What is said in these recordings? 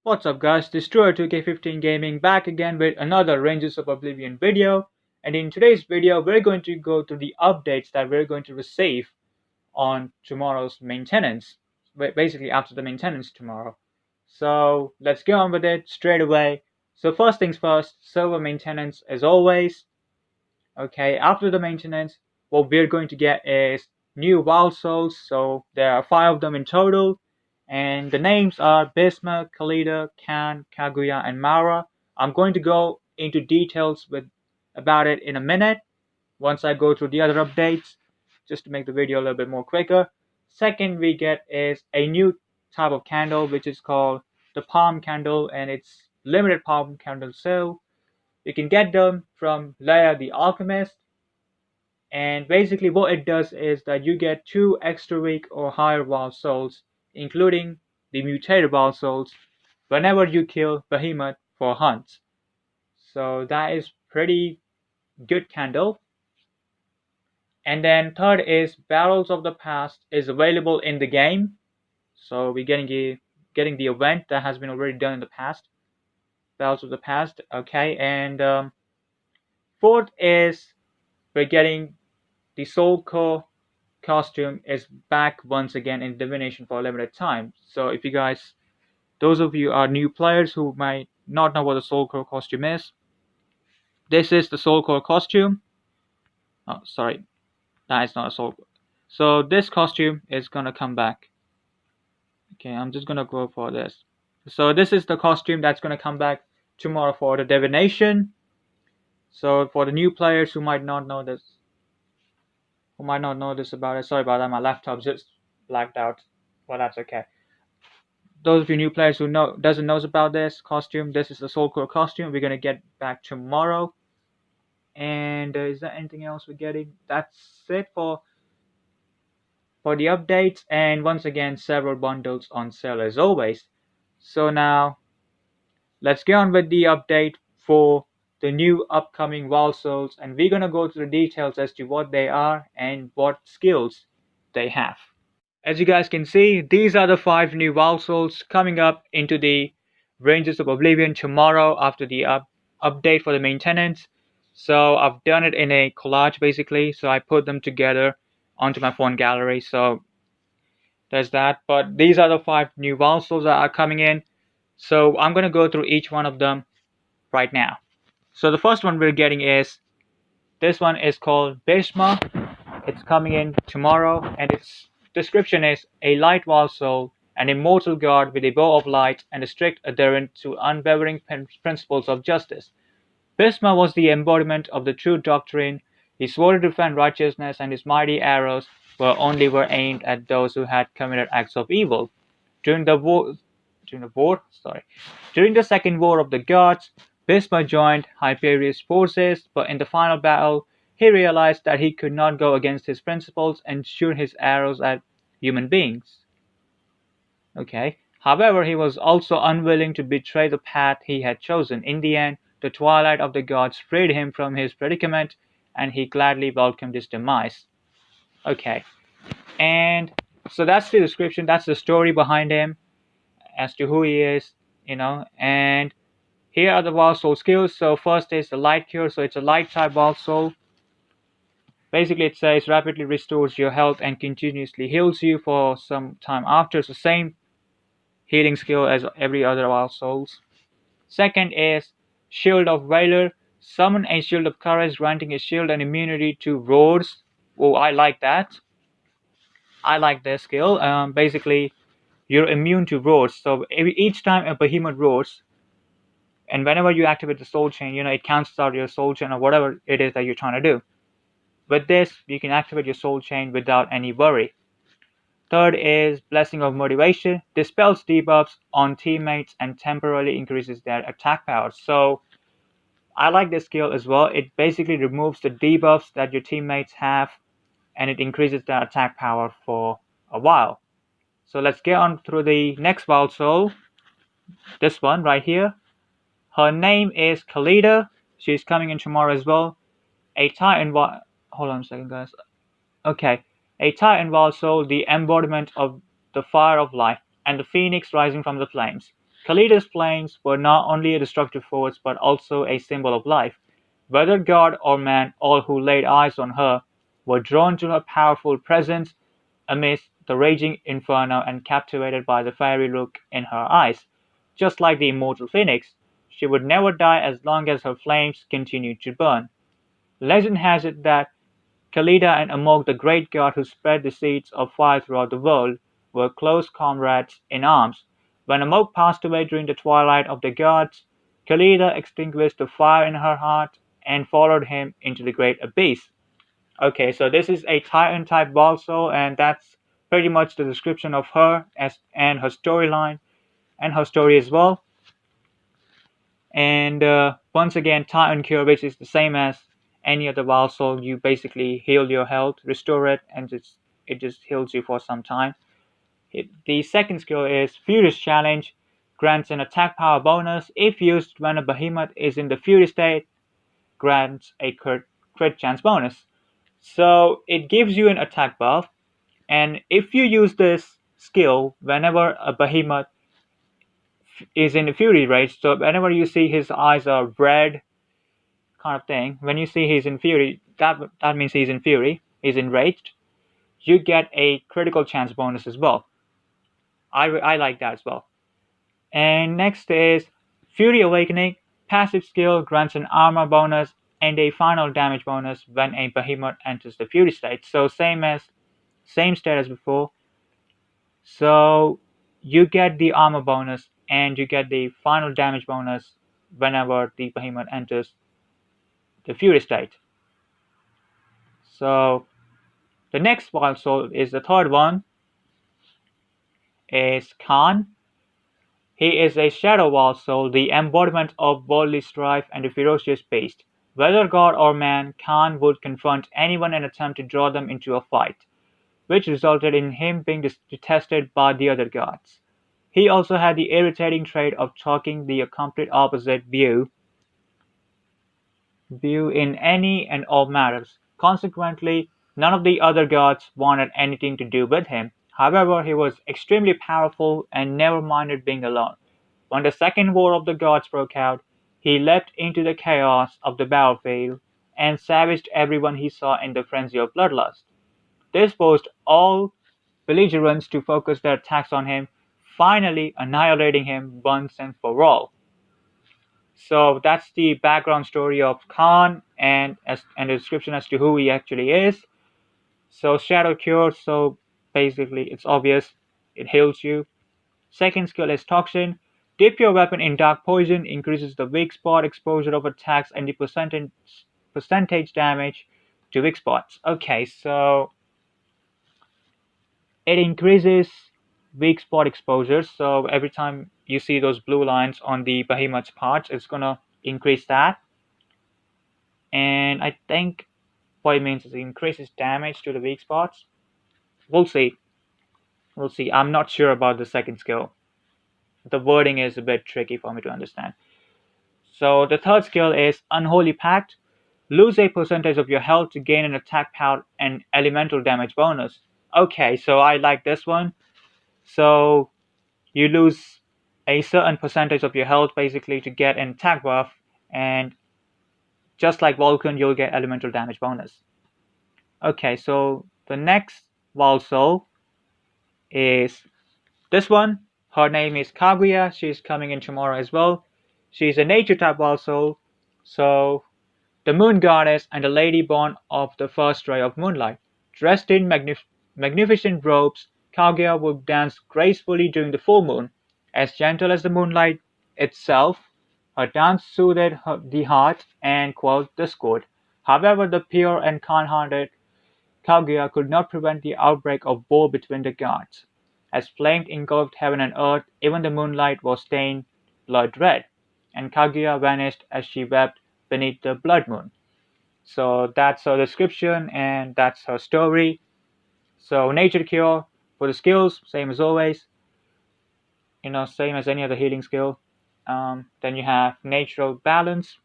What's up guys, this is True 2K15 Gaming back again with another Rangers of Oblivion video, and in today's video we're going to go through the updates that we're going to receive on tomorrow's maintenance, basically after the maintenance tomorrow. So let's get on with it straight away. So first things first, server maintenance as always. Okay, after the maintenance, what we're going to get is new wild souls. So there are 5 of them in total, and the names are Bisma, Khalida, Khan, Kaguya, and Mara. I'm going to go into details about it in a minute once I go through the other updates, just to make the video a little bit more quicker. Second we get is a new type of candle which is called the palm candle, and it's limited palm candle sale. You can get them from Leia the Alchemist, and basically what it does is that you get 2 extra weak or higher wild souls, including the mutated wild souls, whenever you kill Behemoth for hunts. So that is pretty good candle. And then third is Barrels of the Past is available in the game. So we're getting the event that has been already done in the past. Barrels of the Past, okay. And fourth is we're getting the Soul Core costume is back once again in Divination for a limited time. So if you guys, those of you are new players who might not know what the Soul Core costume is, this is the Soul Core costume. Oh, sorry, that is not a Soul Core. So this costume is gonna come back. Okay, I'm just gonna go for this. So this is the costume that's gonna come back tomorrow for the Divination. So for the new players who might not know this, about it, sorry about that, my laptop just blacked out. Well, that's okay. Those of you new players who doesn't knows about this costume, this is the Soul Core costume. We're gonna get back tomorrow. And is there anything else we're getting? That's it for the updates. And once again, several bundles on sale as always. So now let's get on with the update for the new upcoming Wild Souls, and we're gonna go through the details as to what they are and what skills they have. As you guys can see, these are the 5 new Wild Souls coming up into the Rangers of Oblivion tomorrow after the update for the maintenance. So I've done it in a collage basically, so I put them together onto my phone gallery. So there's that. But these are the 5 new Wild Souls that are coming in. So I'm going to go through each one of them right now. So the first one we're getting is, this one is called Bhishma. It's coming in tomorrow, and its description is a light wild soul, an immortal god with a bow of light and a strict adherent to unwavering principles of justice. Bhishma was the embodiment of the true doctrine. He swore to defend righteousness, and his mighty arrows were aimed at those who had committed acts of evil. During the Second War of the Gods, Bhishma joined Hyperius' forces, but in the final battle, he realized that he could not go against his principles and shoot his arrows at human beings. Okay. However, he was also unwilling to betray the path he had chosen. In the end, the twilight of the gods freed him from his predicament, and he gladly welcomed his demise. Okay. And so that's the description, that's the story behind him as to who he is, and here are the wild soul skills. So first is the light cure, so it's a light type wild soul. Basically it says rapidly restores your health and continuously heals you for some time after. It's the same healing skill as every other wild souls. Second is Shield of Valor. Summon a Shield of Courage, granting a shield and immunity to roars. Oh, I like that. I like this skill. Basically you're immune to roars, so each time a behemoth roars, and whenever you activate the soul chain, it cancels out your soul chain or whatever it is that you're trying to do. With this, you can activate your soul chain without any worry. Third is Blessing of Motivation. Dispels debuffs on teammates and temporarily increases their attack power. So I like this skill as well. It basically removes the debuffs that your teammates have, and it increases their attack power for a while. So let's get on through the next wild soul. This one right here. Her name is Khalida. She's coming in tomorrow as well. A Titan hold on a second, guys. Okay. A Titan wild soul, the embodiment of the fire of life, and the phoenix rising from the flames. Kalida's flames were not only a destructive force but also a symbol of life. Whether god or man, all who laid eyes on her were drawn to her powerful presence amidst the raging inferno and captivated by the fiery look in her eyes. Just like the immortal phoenix, she would never die as long as her flames continued to burn. Legend has it that Khalida and Amok, the great god who spread the seeds of fire throughout the world, were close comrades in arms. When Amok passed away during the twilight of the gods, Khalida extinguished the fire in her heart and followed him into the great abyss. Okay, so this is a Titan type Balso, and that's pretty much the description of her and her storyline and her story as well. And once again, Titan Cure, which is the same as any other wild soul, you basically heal your health, restore it, and it just heals you for some time. The second skill is Furious Challenge, grants an attack power bonus if used when a behemoth is in the Fury state, grants a crit chance bonus. So it gives you an attack buff, and if you use this skill whenever a behemoth is in a Fury rage, so whenever you see his eyes are red kind of thing. When you see he's in fury, that means he's in fury, he's enraged. You get a critical chance bonus as well. I like that as well. And next is Fury Awakening. Passive skill grants an armor bonus and a final damage bonus when a behemoth enters the fury state. So same state as before. So you get the armor bonus and you get the final damage bonus whenever the behemoth enters the fury state. So the next wild soul is the third one, is Khan. He is a shadow wild soul, the embodiment of worldly strife and a ferocious beast. Whether god or man, Khan would confront anyone and attempt to draw them into a fight, which resulted in him being detested by the other gods. He also had the irritating trait of taking the complete opposite view in any and all matters. Consequently, none of the other gods wanted anything to do with him. However, he was extremely powerful and never minded being alone. When the Second War of the Gods broke out, he leapt into the chaos of the battlefield and savaged everyone he saw in the frenzy of bloodlust. This forced all belligerents to focus their attacks on him, finally annihilating him once and for all. So that's the background story of Khan and a description as to who he actually is. So Shadow Cure, so basically it's obvious, it heals you. Second skill is Toxin. Dip your weapon in dark poison, increases the weak spot exposure of attacks and the percentage damage to weak spots. Okay, so it increases weak spot exposure. So every time you see those blue lines on the behemoth's parts, it's gonna increase that. And I think what it means is it increases damage to the weak spots. We'll see. We'll see. I'm not sure about the second skill. The wording is a bit tricky for me to understand. So the third skill is Unholy Pact. Lose a percentage of your health to gain an attack power and elemental damage bonus. Okay, so I like this one. So you lose a certain percentage of your health basically to get an attack buff, and just like Vulcan, you'll get elemental damage bonus. Okay, so the next wild soul is this one. Her name is Kaguya. She's coming in tomorrow as well. She's a nature type wild soul. So the moon goddess and the lady born of the first ray of moonlight. Dressed in magnificent robes, Kaguya would dance gracefully during the full moon. As gentle as the moonlight itself, her dance soothed the heart and quelled discord. However, the pure and kind-hearted Kaguya could not prevent the outbreak of war between the gods. As flames engulfed heaven and earth, even the moonlight was stained blood red, and Kaguya vanished as she wept beneath the blood moon. So that's her description and that's her story. So nature cure for the skills, same as always, same as any other healing skill. Then you have natural balance.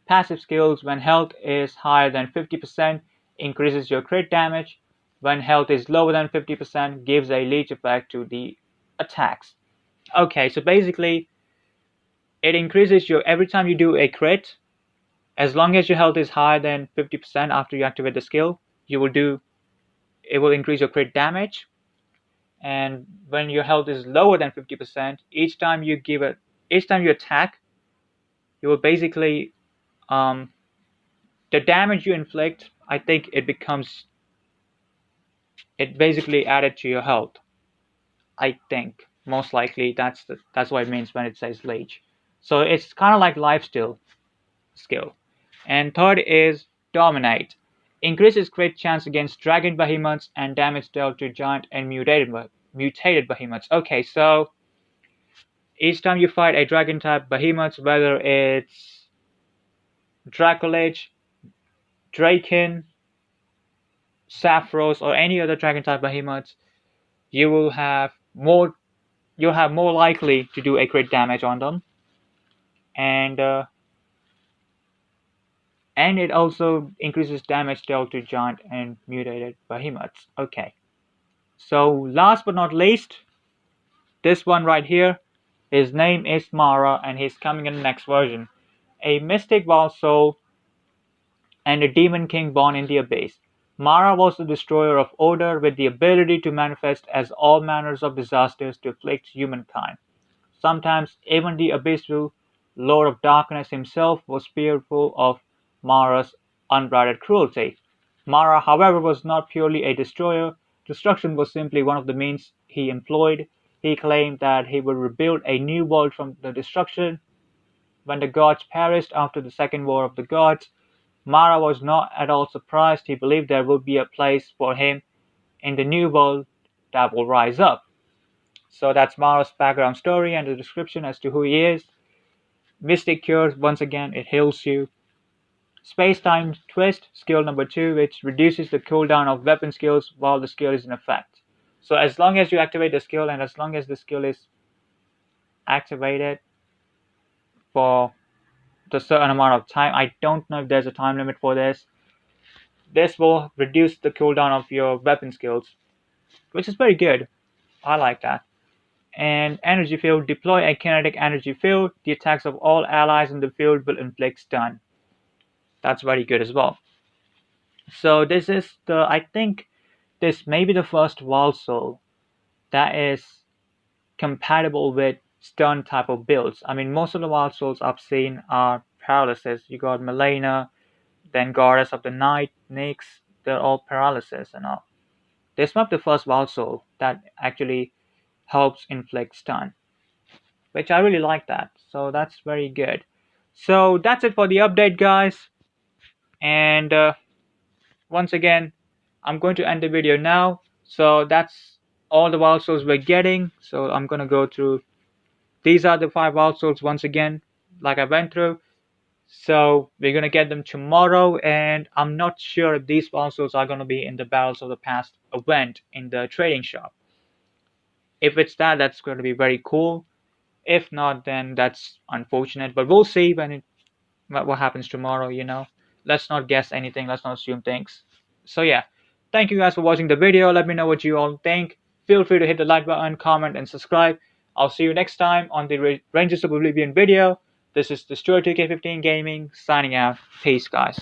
Passive skills, when health is higher than 50%, increases your crit damage. When health is lower than 50%, gives a leech effect to the attacks. Okay, so basically, it increases your every time you do a crit. As long as your health is higher than 50% after you activate the skill, you will do it will increase your crit damage. And when your health is lower than 50%, each time you attack, you will basically um, the damage you inflict. I think it basically added to your health. I think most likely that's what it means when it says Leech. So it's kind of like lifesteal skill. And third is Dominate. Increases crit chance against dragon behemoths and damage dealt to giant and mutated behemoths. Okay, so each time you fight a dragon type behemoth, whether it's Dracolich, Draken, Sapphiros, or any other dragon type behemoths, you will have more you'll have more likely to do a crit damage on them, and and it also increases damage dealt to giant and mutated behemoths. Okay, so last but not least, this one right here, his name is Mara, and he's coming in the next version. A mystic wild soul and a demon king born in the abyss. Mara was the destroyer of order with the ability to manifest as all manners of disasters to afflict humankind. Sometimes even the abyssal Lord of Darkness himself was fearful of Mara's unbridled cruelty. Mara, however, was not purely a destroyer. Destruction was simply one of the means he employed. He claimed that he would rebuild a new world from the destruction. When the gods perished after the Second War of the Gods, Mara was not at all surprised. He believed there would be a place for him in the new world that will rise up. So that's Mara's background story and the description as to who he is. Mystic Cures, once again, it heals you. Space-Time Twist, skill number 2, which reduces the cooldown of weapon skills while the skill is in effect. So as long as you activate the skill and as long as the skill is activated for the certain amount of time, I don't know if there's a time limit for this. This will reduce the cooldown of your weapon skills, which is very good. I like that. And energy field, deploy a kinetic energy field. The attacks of all allies in the field will inflict stun. That's very good as well. So this is I think this may be the first Wild Soul that is compatible with stun type of builds. I mean, most of the Wild Souls I've seen are paralysis. You got Melina, then Goddess of the Night, Nyx, they're all paralysis and all. This might be the first Wild Soul that actually helps inflict stun, which I really like that. So that's very good. So that's it for the update, guys. And once again, I'm going to end the video now. So that's all the wild souls we're getting. So I'm going to go through. These are the 5 wild souls once again, like I went through. So we're going to get them tomorrow. And I'm not sure if these wild souls are going to be in the Battles of the Past event in the trading shop. If it's that, that's going to be very cool. If not, then that's unfortunate. But we'll see what happens tomorrow, you know. Let's not guess anything. Let's not assume things. So yeah, thank you guys for watching the video. Let me know what you all think. Feel free to hit the like button, comment, and subscribe. I'll see you next time on the Rangers of Oblivion video. This is the Stuart 2K15 Gaming signing out. Peace, guys.